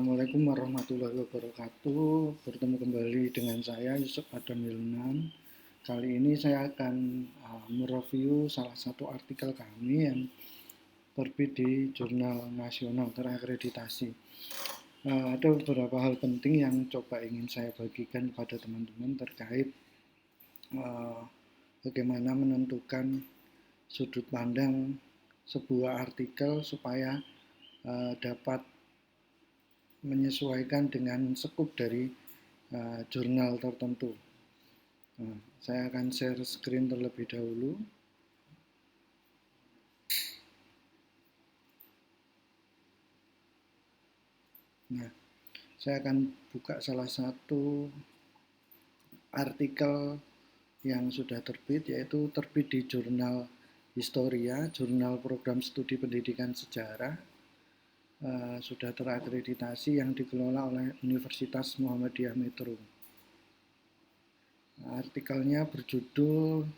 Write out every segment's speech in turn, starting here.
Assalamualaikum warahmatullahi wabarakatuh. Bertemu kembali dengan saya Yusuf Adam Hilman. Kali ini saya akan mereview salah satu artikel kami yang terbit di jurnal nasional terakreditasi. Ada beberapa hal penting yang coba ingin saya bagikan kepada teman-teman terkait bagaimana menentukan sudut pandang sebuah artikel supaya dapat menyesuaikan dengan sekup dari jurnal tertentu. Saya akan share screen terlebih dahulu. Nah, saya akan buka salah satu artikel yang sudah terbit, yaitu terbit di jurnal Historia, jurnal program studi pendidikan sejarah, sudah terakreditasi yang dikelola oleh Universitas Muhammadiyah Metro. Artikelnya berjudul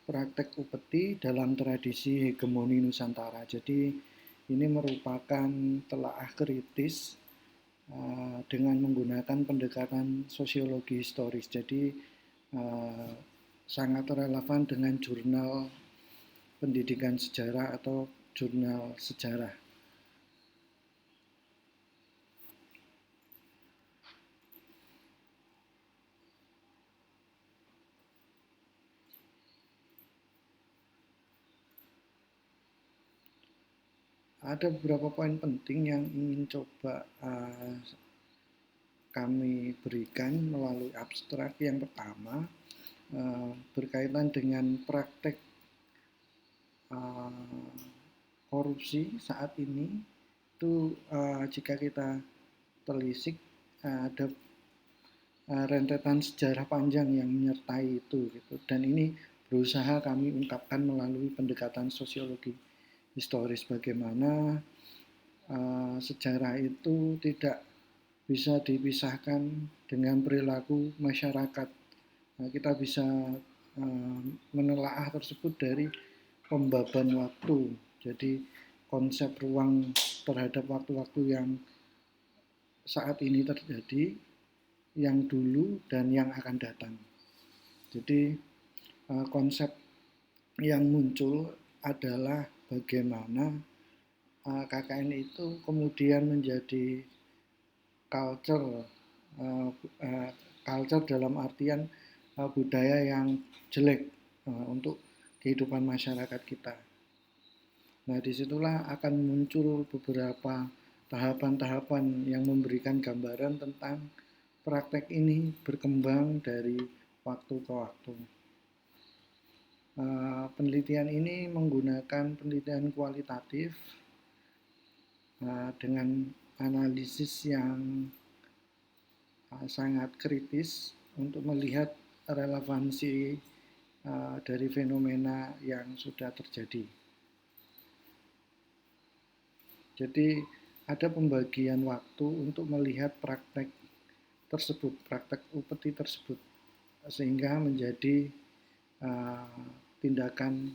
Praktek Upeti dalam Tradisi Hegemoni Nusantara. Jadi ini merupakan telaah kritis dengan menggunakan pendekatan sosiologi historis. Jadi sangat relevan dengan jurnal pendidikan sejarah atau jurnal sejarah. Ada beberapa poin penting yang ingin coba kami berikan melalui abstrak. Yang pertama berkaitan dengan praktek korupsi saat ini. Itu jika kita telisik ada rentetan sejarah panjang yang menyertai itu gitu. Dan ini berusaha kami ungkapkan melalui pendekatan sosiologi historis, bagaimana sejarah itu tidak bisa dipisahkan dengan perilaku masyarakat. Kita bisa menelaah tersebut dari pembaban waktu. Jadi konsep ruang terhadap waktu-waktu yang saat ini terjadi, yang dulu dan yang akan datang. Jadi konsep yang muncul adalah bagaimana KKN itu kemudian menjadi culture dalam artian budaya yang jelek untuk kehidupan masyarakat kita. Nah, disitulah akan muncul beberapa tahapan-tahapan yang memberikan gambaran tentang praktek ini berkembang dari waktu ke waktu. Penelitian ini menggunakan penelitian kualitatif dengan analisis yang sangat kritis untuk melihat relevansi dari fenomena yang sudah terjadi. Jadi ada pembagian waktu untuk melihat praktek tersebut, praktek upeti tersebut, sehingga menjadi tindakan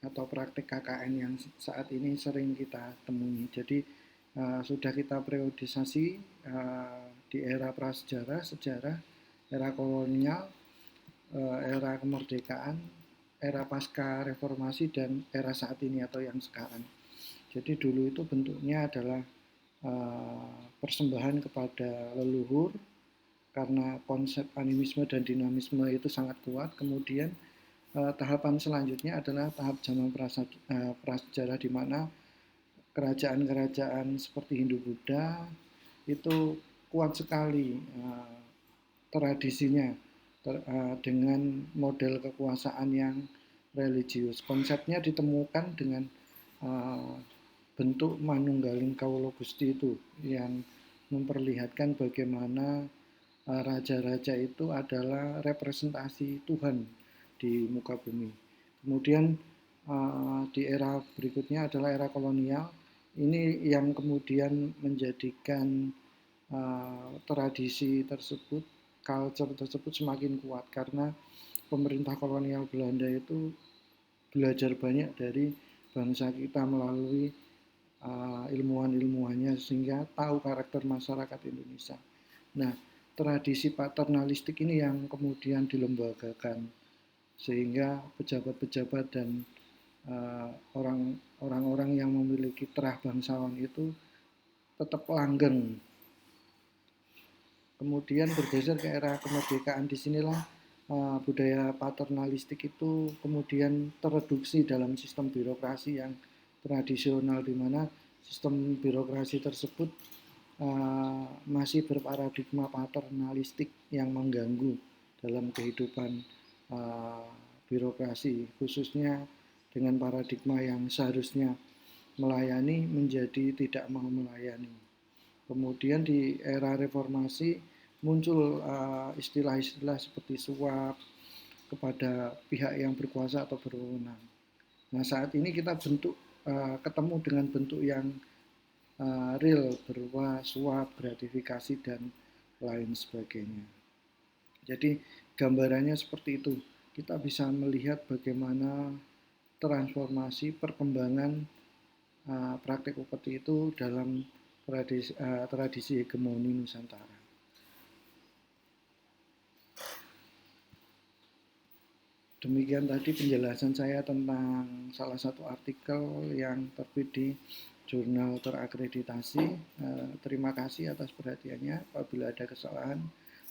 atau praktek KKN yang saat ini sering kita temui. Jadi sudah kita periodisasi di era prasejarah, sejarah, era kolonial, era kemerdekaan, era pasca reformasi, dan era saat ini atau yang sekarang. Jadi dulu itu bentuknya adalah persembahan kepada leluhur karena konsep animisme dan dinamisme itu sangat kuat. Kemudian tahapan selanjutnya adalah tahap zaman prasejarah, di mana kerajaan-kerajaan seperti Hindu-Buddha itu kuat sekali tradisinya dengan model kekuasaan yang religius. Konsepnya ditemukan dengan bentuk manunggaling kawula Gusti itu, yang memperlihatkan bagaimana raja-raja itu adalah representasi Tuhan di muka bumi. Kemudian di era berikutnya adalah era kolonial. Ini yang kemudian menjadikan tradisi tersebut, culture tersebut semakin kuat, karena pemerintah kolonial Belanda itu belajar banyak dari bangsa kita melalui ilmuwan-ilmuwannya sehingga tahu karakter masyarakat Indonesia. Nah, tradisi paternalistik ini yang kemudian dilembagakan sehingga pejabat-pejabat dan orang-orang yang memiliki terah bangsawan itu tetap langgeng. Kemudian bergeser ke era kemerdekaan, disinilah budaya paternalistik itu kemudian tereduksi dalam sistem birokrasi yang tradisional, di mana sistem birokrasi tersebut masih berparadigma paternalistik yang mengganggu dalam kehidupan birokrasi, khususnya dengan paradigma yang seharusnya melayani menjadi tidak mau melayani. Kemudian di era reformasi muncul istilah-istilah seperti suap kepada pihak yang berkuasa atau berwenang. Nah, saat ini kita ketemu dengan bentuk yang real berupa suap, gratifikasi, dan lain sebagainya. Jadi gambarannya seperti itu. Kita bisa melihat bagaimana transformasi perkembangan praktik upeti itu dalam tradisi hegemoni Nusantara. Demikian tadi penjelasan saya tentang salah satu artikel yang terbit di jurnal terakreditasi. Terima kasih atas perhatiannya. Apabila ada kesalahan,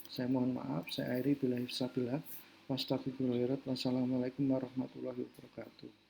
saya mohon maaf. Saya akhiri billahi fisabilillah. Wassalamualaikum warahmatullahi wabarakatuh.